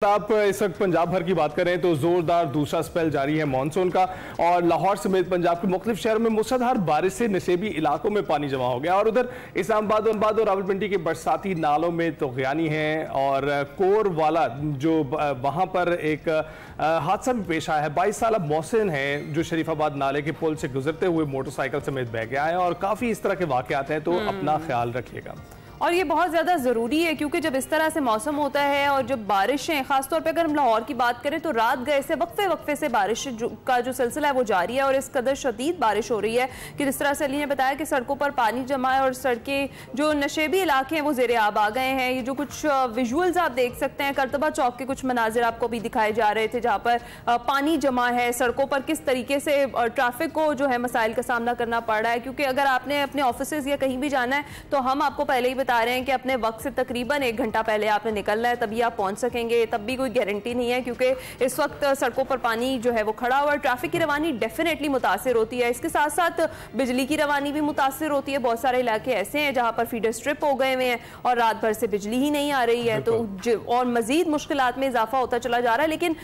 आप इस वक्त पंजाब भर की बात करें तो जोरदार दूसरा स्पेल जारी है मानसून का और लाहौर समेत पंजाब के मुख्तलिफ शहरों में मूसलाधार बारिश से नशेबी इलाकों में पानी जमा हो गया और उधर इस्लामाबाद और रावलपिंडी के बरसाती नालों में तगयानी है और कोर वाला जो वहां पर एक हादसा भी पेश आया है। 22 साल मोहसिन है जो शरीफाबाद नाले के पुल से गुजरते हुए मोटरसाइकिल समेत बह गया है और काफी इस तरह के वाकयात हैं, तो अपना ख्याल रखिएगा। और ये बहुत ज़्यादा ज़रूरी है क्योंकि जब इस तरह से मौसम होता है और जब बारिशें, ख़ासतौर पे अगर हम लाहौर की बात करें तो रात गए से वक्फे से बारिश का जो सिलसिला है वो जारी है और इस कदर शदीद बारिश हो रही है कि जिस तरह से अली ने बताया कि सड़कों पर पानी जमा है और सड़कें जो नशेबी इलाके हैं वो ज़ेरे आब आ गए हैं। ये जो कुछ विजुअल्स आप देख सकते हैं, करतबा चौक के कुछ मनाजिर आपको भी दिखाए जा रहे थे जहाँ पर पानी जमा है सड़कों पर, किस तरीके से ट्रैफिक को जो है मसाइल का सामना करना पड़ रहा है। क्योंकि अगर आपने अपने ऑफिस या कहीं भी जाना है तो हम आपको पहले ही बता रहे हैं कि अपने वक्त से तकरीबन 1 घंटा पहले आपने निकलना है, तभी आप पहुंच सकेंगे। तब भी कोई गारंटी नहीं है क्योंकि इस वक्त सड़कों पर पानी जो है वो खड़ा हुआ है। ट्रैफिक की रवानी डेफिनेटली मुतासिर होती है, इसके साथ साथ बिजली की रवानी भी मुतासिर होती है। बहुत सारे इलाके ऐसे हैं जहां पर फीडर स्ट्रिप हो गए हुए हैं और रात भर से बिजली ही नहीं आ रही है, तो और मजीद मुश्किलात में इजाफा होता चला जा रहा है। लेकिन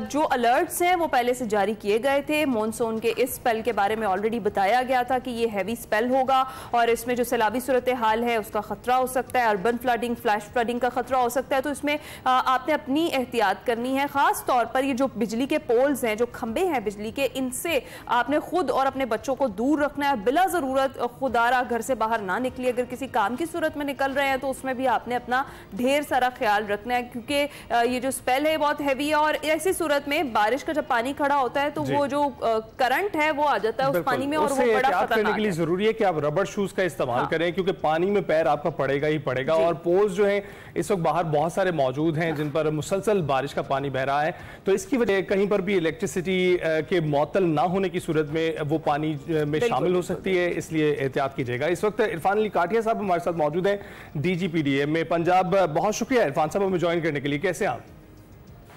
जो अलर्ट्स हैं वो पहले से जारी किए गए थे। मॉनसून के इस स्पेल के बारे में ऑलरेडी बताया गया था कि ये हैवी स्पेल होगा और इसमें जो सैलाबी सूरत हाल है उसका खतरा हो सकता है, अर्बन फ्लडिंग, फ्लैश फ्लडिंग का खतरा हो सकता है। तो इसमें आपने अपनी एहतियात करनी है। खास तौर पर ये जो बिजली के पोल्स हैं, जो खंबे हैं बिजली के, इनसे आपने खुद और अपने बच्चों को दूर रखना है। बिला जरूरत खुदारा घर से बाहर ना निकलिए। अगर किसी काम की सूरत में निकल रहे हैं तो उसमें भी आपने अपना ढेर सारा ख्याल रखना है क्योंकि ये जो स्पेल है बहुत हैवी है और ऐसी सूरत में बारिश का जब पानी खड़ा होता है तो वो जो करंट है वो आ जाता है उस पानी में और वो बड़ा खतरनाक है। जरूरी है कि आप रबर शूज का इस्तेमाल करें क्योंकि पानी में पैर आपका पड़ेगा ही पड़ेगा और पोल्स जो हैं इस वक्त बाहर बहुत सारे मौजूद हैं जिन पर मुसलसल बारिश का पानी बह रहा है, तो इसकी वजह कहीं पर भी इलेक्ट्रिसिटी के मअतल ना होने की सूरत में वो पानी में शामिल हो सकती है, इसलिए एहतियात कीजिएगा। इस वक्त इरफान अली काटिया साहब हमारे साथ मौजूद हैं, DGPDA में पंजाब। बहुत शुक्रिया इरफान साहब हमें ज्वाइन करने के लिए। कैसे आप?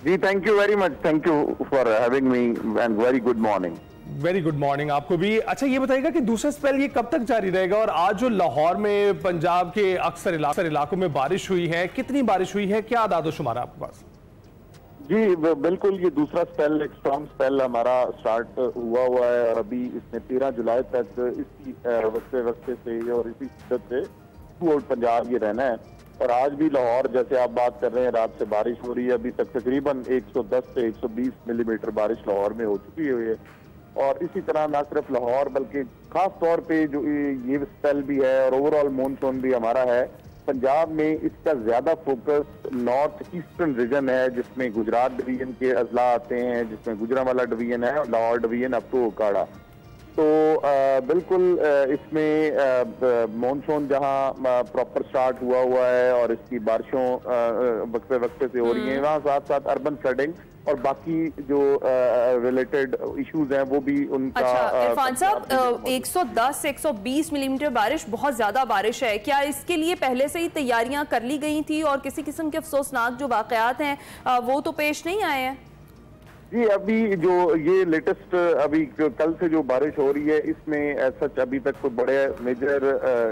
जी thank you very much, thank you for having me and very good morning. Very good morning आपको भी। अच्छा ये बताइएगा कि दूसरा स्पेल ये कब तक जारी रहेगा और आज जो लाहौर में पंजाब के अक्सर इलाकों में बारिश हुई है, कितनी बारिश हुई है, क्या आदाद शुमार आपके पास? जी बिल्कुल, ये दूसरा स्पेल, एक स्ट्रॉन्ग स्पेल हमारा स्टार्ट हुआ है और अभी इसमें 13 जुलाई तक इसी वक्फे से और इसी शिद्दत से थ्रू आउट पंजाब ये रहना है। और आज भी लाहौर, जैसे आप बात कर रहे हैं, रात से बारिश हो रही है। अभी तक तकरीबन 110 से 120 मिलीमीटर बारिश लाहौर में हो चुकी है और इसी तरह ना सिर्फ लाहौर बल्कि खास तौर पे जो ये स्पेल भी है और ओवरऑल मानसून भी हमारा है पंजाब में, इसका ज्यादा फोकस नॉर्थ ईस्टर्न रीजन है जिसमें गुजरात डिवीजन के अजला आते हैं, जिसमें गुजरांवाला डिवीजन है और Lahore division up to Okara. तो बिल्कुल इसमें मानसून जहां प्रॉपर स्टार्ट हुआ है और इसकी बारिशों वक्फे से हो रही हैं, वहाँ साथ साथ अर्बन फ्लडिंग और बाकी जो रिलेटेड इश्यूज हैं वो भी उनका। अच्छा इरफान साहब, 110 से 120 मिलीमीटर बारिश बहुत ज्यादा बारिश है। क्या इसके लिए पहले से ही तैयारियां कर ली गई थी और किसी किस्म के अफसोसनाक जो वाकयात हैं वो तो पेश नहीं आए हैं? जी अभी जो ये लेटेस्ट अभी कल से जो बारिश हो रही है इसमें सच अभी तक कोई बड़े मेजर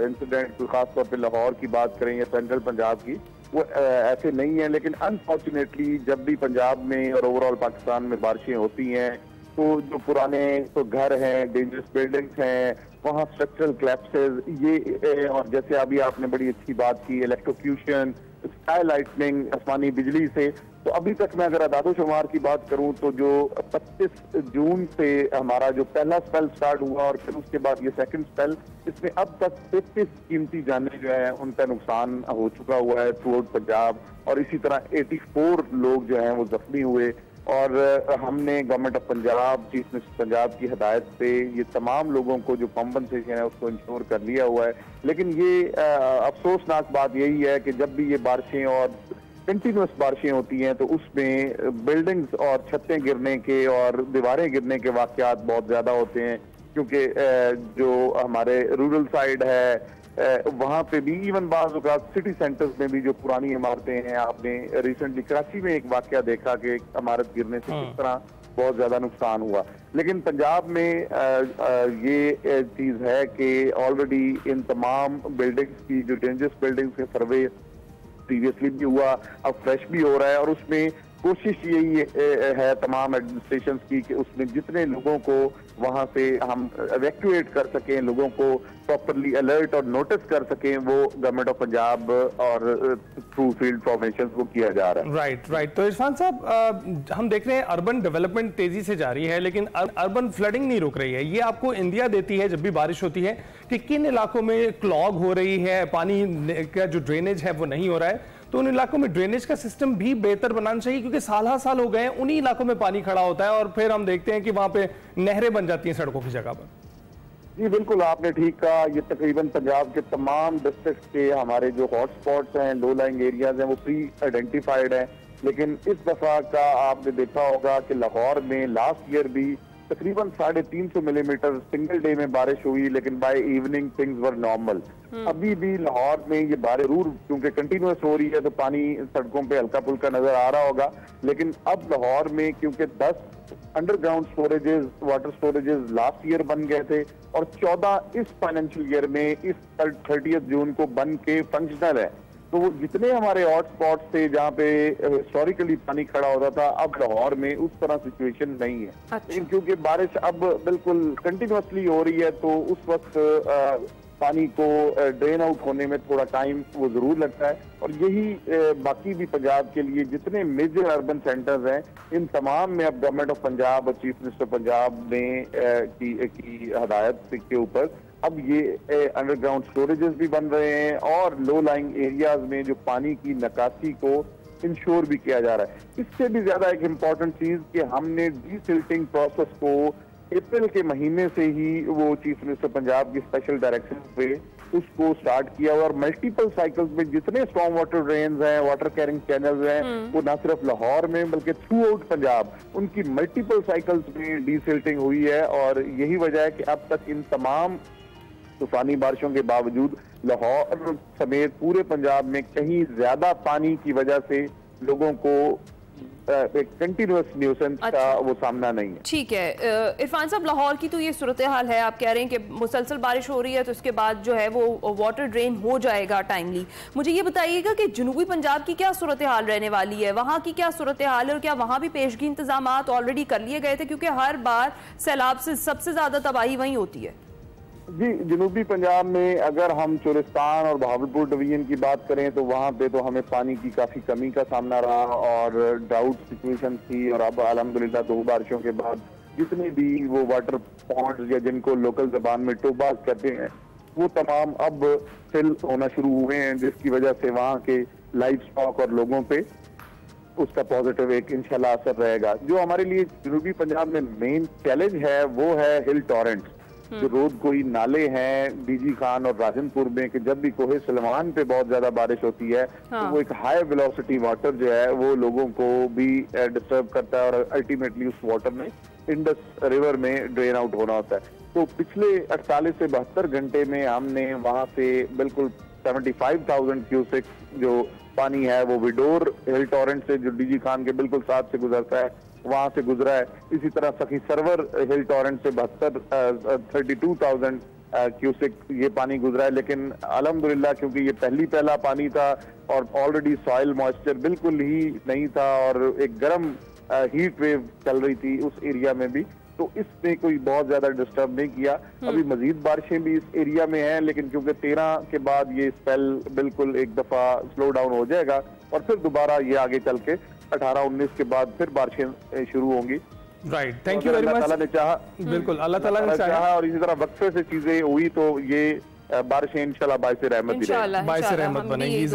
इंसिडेंट, खासतौर पे लाहौर की बात करें या सेंट्रल पंजाब की, वो ऐसे नहीं है। लेकिन अनफॉर्चुनेटली जब भी पंजाब में और ओवरऑल पाकिस्तान में बारिशें होती हैं तो जो पुराने तो घर हैं, डेंजरस बिल्डिंग्स हैं, वहाँ स्ट्रक्चरल क्लैप्सेस, ये और जैसे अभी आपने बड़ी अच्छी बात की इलेक्ट्रोक्यूशन, स्काई लाइटनिंग, आसमानी बिजली से, तो अभी तक मैं अगर आदादोशुमार की बात करूं तो जो 25 जून से हमारा जो पहला स्पेल स्टार्ट हुआ और फिर उसके बाद ये सेकंड स्पेल, इसमें अब तक 33 कीमती जानें जो है उनका नुकसान हो चुका हुआ है थ्रू आउट पंजाब और इसी तरह 84 लोग जो हैं वो जख्मी हुए। और हमने government of Punjab, chief minister Punjab की हिदायत पे ये तमाम लोगों को जो कॉम्पनसेशन है उसको इंश्योर कर लिया हुआ है। लेकिन ये अफसोसनाक बात यही है कि जब भी ये बारिशें और कंटिन्यूस बारिशें होती हैं तो उसमें बिल्डिंग्स और छतें गिरने के और दीवारें गिरने के वाकयात बहुत ज्यादा होते हैं क्योंकि जो हमारे रूरल साइड है वहाँ पे भी, इवन बाज़ सिटी सेंटर्स में भी जो पुरानी इमारतें हैं, आपने रिसेंटली कराची में एक वाकया देखा कि एक इमारत गिरने से किस तरह बहुत ज्यादा नुकसान हुआ। लेकिन पंजाब में ये चीज है कि ऑलरेडी इन तमाम बिल्डिंग्स की जो डेंजरस बिल्डिंग्स के सर्वे प्रीवियसली भी हुआ, अब फ्रेश भी हो रहा है। और उसमें कोशिश यही है तमाम एडमिनिस्ट्रेशन की कि उसमें जितने लोगों को वहां से हम इवैक्यूएट कर सकें, लोगों को प्रॉपरली अलर्ट और नोटिस कर सकें, वो गवर्नमेंट ऑफ पंजाब और थ्रू फील्ड फॉर्मेशन को किया जा रहा है। राइट। तो इरफान साहब, हम देख रहे हैं अर्बन डेवलपमेंट तेजी से जारी है, लेकिन अर्बन फ्लडिंग नहीं रुक रही है। ये आपको इंडिया देती है जब भी बारिश होती है कि किन इलाकों में क्लॉग हो रही है, पानी का जो ड्रेनेज है वो नहीं हो रहा है। तो उन इलाकों में ड्रेनेज का सिस्टम भी बेहतर बनाना चाहिए, क्योंकि साल हो गए हैं उन्हीं इलाकों में पानी खड़ा होता है और फिर हम देखते हैं कि वहां पे नहरें बन जाती हैं सड़कों की जगह पर। जी बिल्कुल, आपने ठीक कहा। ये तकरीबन पंजाब के तमाम डिस्ट्रिक्ट के हमारे जो हॉटस्पॉट्स हैं, लो लाइंग एरियाज हैं, वो प्री आइडेंटिफाइड हैं। लेकिन इस दफा का आपने देखा होगा कि लाहौर में लास्ट ईयर भी तकरीबन 350 मिलीमीटर सिंगल डे में बारिश हुई, लेकिन by evening things were normal. अभी भी लाहौर में ये बारिश जरूर क्योंकि कंटिन्यूस हो रही है तो पानी सड़कों पे हल्का फुल्का नजर आ रहा होगा, लेकिन अब लाहौर में क्योंकि 10 underground storages, water storages last year बन गए थे और 14 इस फाइनेंशियल ईयर में इस 30 जून को बन के फंक्शनल है। तो वो जितने हमारे हॉटस्पॉट थे जहाँ पे हिस्टोरिकली पानी खड़ा होता था, अब लाहौर में उस तरह सिचुएशन नहीं है। अच्छा। क्योंकि बारिश अब बिल्कुल कंटिन्यूसली हो रही है, तो उस वक्त पानी को ड्रेन आउट होने में थोड़ा टाइम वो जरूर लगता है। और यही बाकी भी पंजाब के लिए जितने मेजर अर्बन सेंटर्स हैं, इन तमाम में अब गवर्नमेंट ऑफ पंजाब और चीफ मिनिस्टर पंजाब ने की हदायत के ऊपर अब ये अंडरग्राउंड स्टोरेजेस भी बन रहे हैं और लो लाइंग एरियाज में जो पानी की निकासी को इंश्योर भी किया जा रहा है। इससे भी ज्यादा एक इम्पॉर्टेंट चीज कि हमने डीसिल्टिंग प्रोसेस को अप्रैल के महीने से ही वो चीफ मिनिस्टर पंजाब की स्पेशल डायरेक्शन पे उसको स्टार्ट किया और मल्टीपल साइकिल्स में जितने स्टॉर्म वाटर ड्रेन्स हैं, वाटर कैरिंग चैनल्स हैं, वो ना सिर्फ लाहौर में बल्कि थ्रू आउट पंजाब उनकी मल्टीपल साइकिल्स में डीसिल्टिंग हुई है। और यही वजह है कि अब तक इन तमाम तूफानी बारिशों के बावजूद लाहौर समेत पूरे पंजाब में कहीं ज्यादा पानी की वजह से लोगों को एक कंटिन्यूअस न्यूसेंस का वो सामना नहीं है। ठीक है इरफान साहब, लाहौर की तो ये सूरत हाल है, आप कह रहे हैं कि मुसलसल बारिश हो रही है तो उसके बाद जो है वो वाटर ड्रेन हो जाएगा टाइमली। मुझे ये बताइएगा कि जनूबी पंजाब की क्या सूरत हाल रहने वाली है, वहाँ की क्या सूरत हाल है और क्या वहाँ भी पेशगी इंतजाम ऑलरेडी कर लिए गए थे, क्योंकि हर बार सैलाब से सबसे ज्यादा तबाही वहीं होती है। जी, जनूबी पंजाब में अगर हम चोलिस्तान और बहावलपुर डिवीजन की बात करें तो वहाँ पे तो हमें पानी की काफी कमी का सामना रहा और ड्राउट सिचुएशन थी। और अब अल्हम्दुलिल्लाह 2 बारिशों के बाद जितने भी वो वाटर पॉइंट्स या जिनको लोकल जबान में टोबास कहते हैं, वो तमाम अब फिल होना शुरू हुए हैं, जिसकी वजह से वहाँ के लाइफ स्टॉक और लोगों पे उसका पॉजिटिव एक इंशाल्लाह असर रहेगा। जो हमारे लिए जनूबी पंजाब में मेन चैलेंज है वो है हिल टॉरेंट्स, जो रोड कोई नाले हैं डीजी खान और राजनपुर में कि जब भी कोहे सलमान पे बहुत ज्यादा बारिश होती है तो वो एक हाई वेलोसिटी वाटर जो है वो लोगों को भी डिस्टर्ब करता है और अल्टीमेटली उस वाटर में इंडस रिवर में ड्रेन आउट होना होता है। तो पिछले 48 से 72 घंटे में हमने वहां से बिल्कुल 75,000 क्यूसेक जो पानी है वो विडोर हिल टॉरेंट से जो डीजी खान के बिल्कुल साथ से गुजरता है वहां से गुजरा है। इसी तरह सखी सरवर हिल टॉरेंट से 32,000 क्यूसेक ये पानी गुजरा है। लेकिन अल्हम्दुलिल्लाह क्योंकि ये पहला पानी था और ऑलरेडी सॉइल मॉइस्चर बिल्कुल ही नहीं था और एक गर्म हीट वेव चल रही थी उस एरिया में भी, तो इसने कोई बहुत ज्यादा डिस्टर्ब नहीं किया। अभी मजीद बारिशें भी इस एरिया में हैं, लेकिन क्योंकि 13 के बाद ये स्पेल बिल्कुल एक दफा स्लो डाउन हो जाएगा और फिर दोबारा ये आगे चल के 18-19 के बाद फिर बारिशें शुरू होंगी। Right, thank you very much. Allah ताला ने चाहा, बिल्कुल अल्लाह ताला ने चाहा और इसी तरह वक्फे से चीजें हुई तो ये बारिशें इंशाल्लाह बाइसे रहमत बनेंगी।